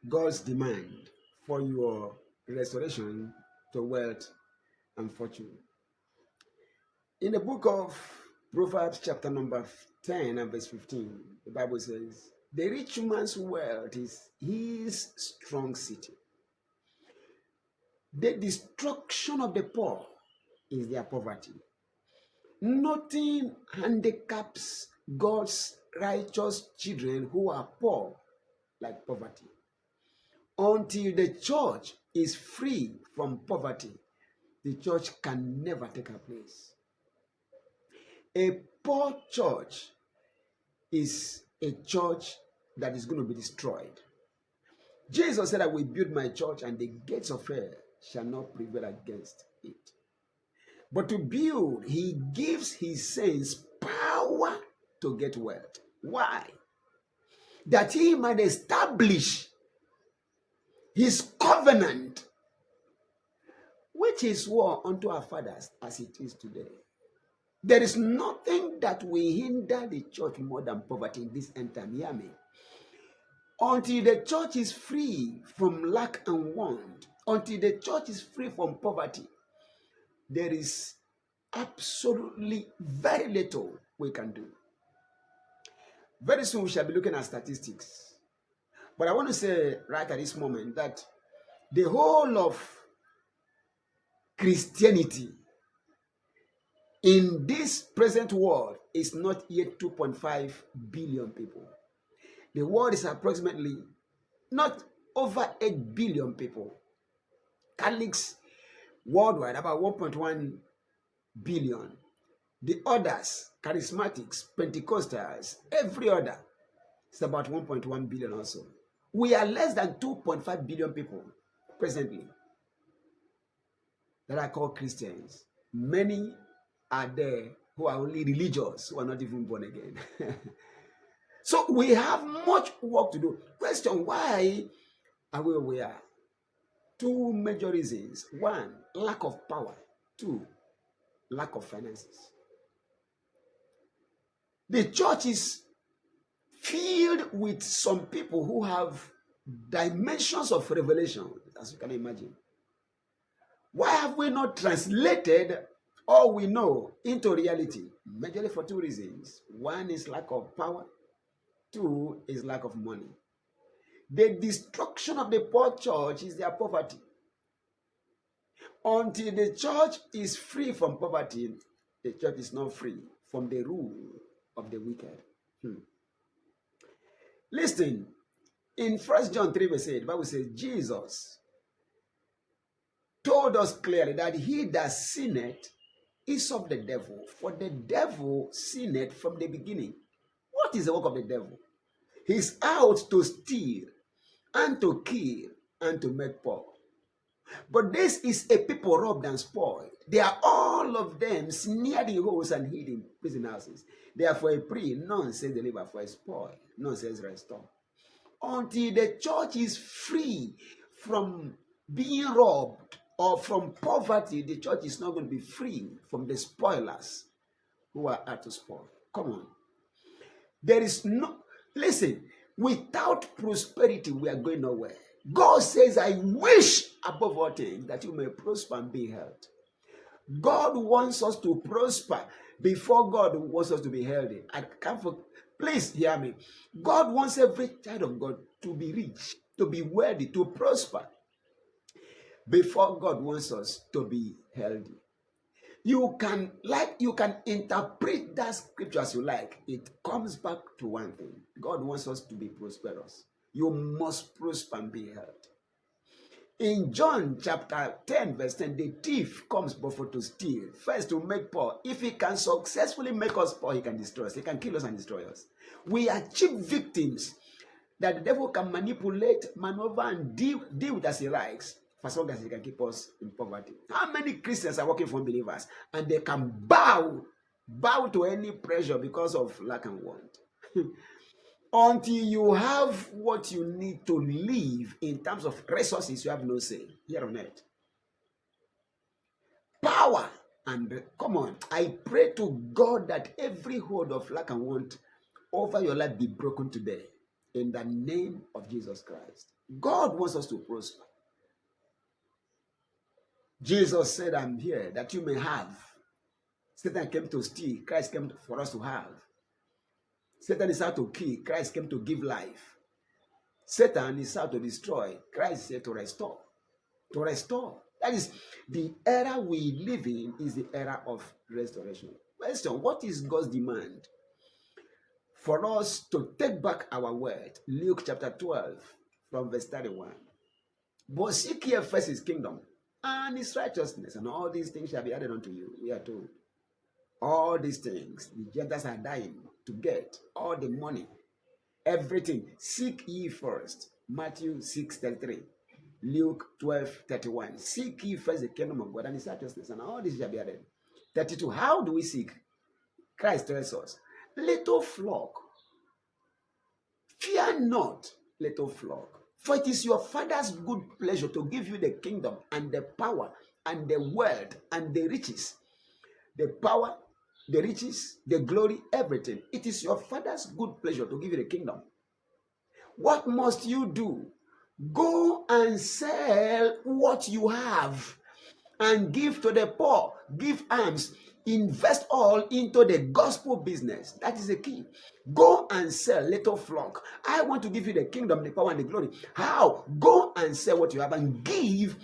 God's demand for your restoration to wealth and fortune. In the book of Proverbs, chapter number 10 and verse 15, the Bible says, the rich man's wealth is his strong city. The destruction of the poor is their poverty. Nothing handicaps God's righteous children who are poor like poverty. Until the church is free from poverty, the church can never take her place. A poor church is a church that is going to be destroyed. Jesus said, I will build my church and the gates of hell shall not prevail against it. But to build, he gives his saints power to get wealth. Why? That he might establish his covenant, which is swore unto our fathers as it is today. There is nothing that will hinder the church more than poverty in this end time. Hear me. Until the church is free from lack and want, until the church is free from poverty, there is absolutely very little we can do. Very soon we shall be looking at statistics. But I want to say right at this moment that the whole of Christianity in this present world is not yet 2.5 billion people. The world is approximately not over 8 billion people. Catholics worldwide, about 1.1 billion. The others, charismatics, Pentecostals, every other, is about 1.1 billion also. We are less than 2.5 billion people presently that are called Christians. Many are there who are only religious, who are not even born again. So we have much work to do. Question, why are we where we are? Two major reasons. One, lack of power. Two, lack of finances. The church is filled with some people who have dimensions of revelation, as you can imagine. Why have we not translated all we know into reality? Majorly for two reasons. One is lack of power. Two is lack of money. The destruction of the poor church is their poverty. Until the church is free from poverty, the church is not free from the rule of the wicked. Listen, in 1 John 3 verse 8, the Bible says, Jesus told us clearly that he that sinneth is of the devil, for the devil sinned from the beginning. What is the work of the devil? He's out to steal and to kill and to make poor. But this is a people robbed and spoiled. They are all of them snared in holes and hid in prison houses. They are for a prey, none says deliver, for a spoil, none says restore. Until the church is free from being robbed or from poverty, the church is not going to be free from the spoilers who are out to spoil. Come on. There is no, listen, without prosperity, we are going nowhere. God says, I wish above all things that you may prosper and be healthy. God wants us to prosper before God wants us to be healthy. I can't please hear me. God wants every child of God to be rich, to be wealthy, to prosper before God wants us to be healthy. You can interpret that scripture as you like. It comes back to one thing. God wants us to be prosperous. You must prosper and be healthy. In John chapter 10 verse 10, the thief comes before to steal, first to make poor. If he can successfully make us poor, he can destroy us. He can kill us and destroy us. We are cheap victims that the devil can manipulate, maneuver, and deal with as he likes, for as long as he can keep us in poverty. How many Christians are working for unbelievers and they can bow to any pressure because of lack and want? Until you have what you need to live in terms of resources, you have no say here on earth. Power and come on, I pray to God that every hold of lack and want over your life be broken today. in the name of Jesus Christ. God wants us to prosper. Jesus said, I'm here that you may have. Satan came to steal. Christ came for us to have. Satan is out to kill. Christ came to give life. Satan is out to destroy. Christ is here to restore. To restore. That is the era we live in, is the era of restoration. Question: what is God's demand? For us to take back our word. Luke chapter 12 from verse 31. But seek ye first his kingdom and his righteousness, and all these things shall be added unto you. We are told. All these things, the Gentiles are dying to get. All the money, everything. Seek ye first. Matthew 6:33. Luke 12:31. Seek ye first the kingdom of God and his righteousness, and all this shall be added. 32. How do we seek? Christ tells us, little flock, fear not, little flock, for it is your Father's good pleasure to give you the kingdom and the power and the wealth and the riches. The power, the riches, the glory, everything. It is your Father's good pleasure to give you the kingdom. What must you do? Go and sell what you have and give to the poor. Give alms. Invest all into the gospel business. That is the key. Go and sell, little flock. I want to give you the kingdom, the power, and the glory. How? Go and sell what you have and give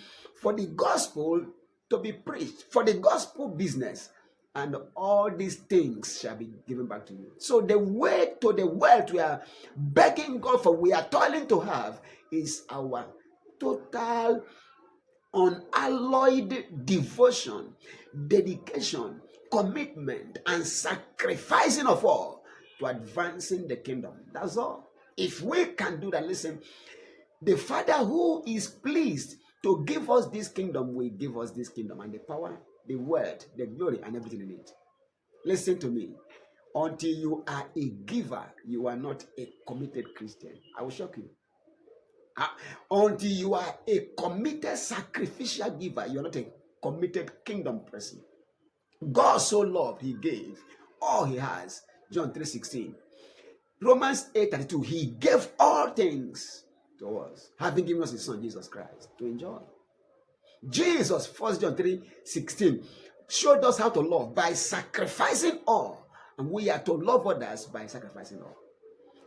for the gospel to be preached, for the gospel business. And all these things shall be given back to you. So the way to the wealth we are begging God for, we are toiling to have, is our total unalloyed devotion, dedication, commitment, and sacrificing of all to advancing the kingdom. That's all. If we can do that, listen, the Father who is pleased to give us this kingdom will give us this kingdom and the power, the word, the glory, and everything in it. Listen to me. Until you are a giver, you are not a committed Christian. I will shock you. Until you are a committed sacrificial giver, you are not a committed kingdom person. God so loved, he gave all he has. John 3:16. Romans 8:32. He gave all things to us, having given us his son Jesus Christ to enjoy. Jesus, 1 John 3:16, showed us how to love by sacrificing all, and we are to love others by sacrificing all.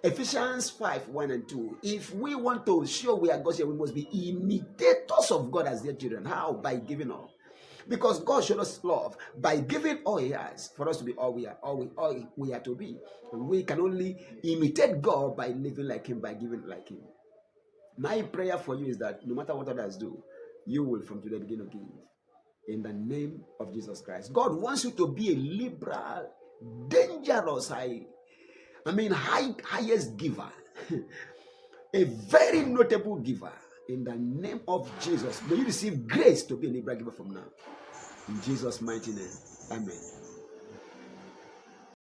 Ephesians 5:1-2. If we want to show we are God's children, we must be imitators of God as their children. How? By giving all. Because God showed us love by giving all he has for us to be all we are, all we are to be. And we can only imitate God by living like him, by giving like him. My prayer for you is that no matter what others do, you will from today begin to give. In the name of Jesus Christ. God wants you to be a liberal, dangerous, highest giver. A very notable giver. In the name of Jesus. May you receive grace to be a liberal giver from now. In Jesus' mighty name. Amen.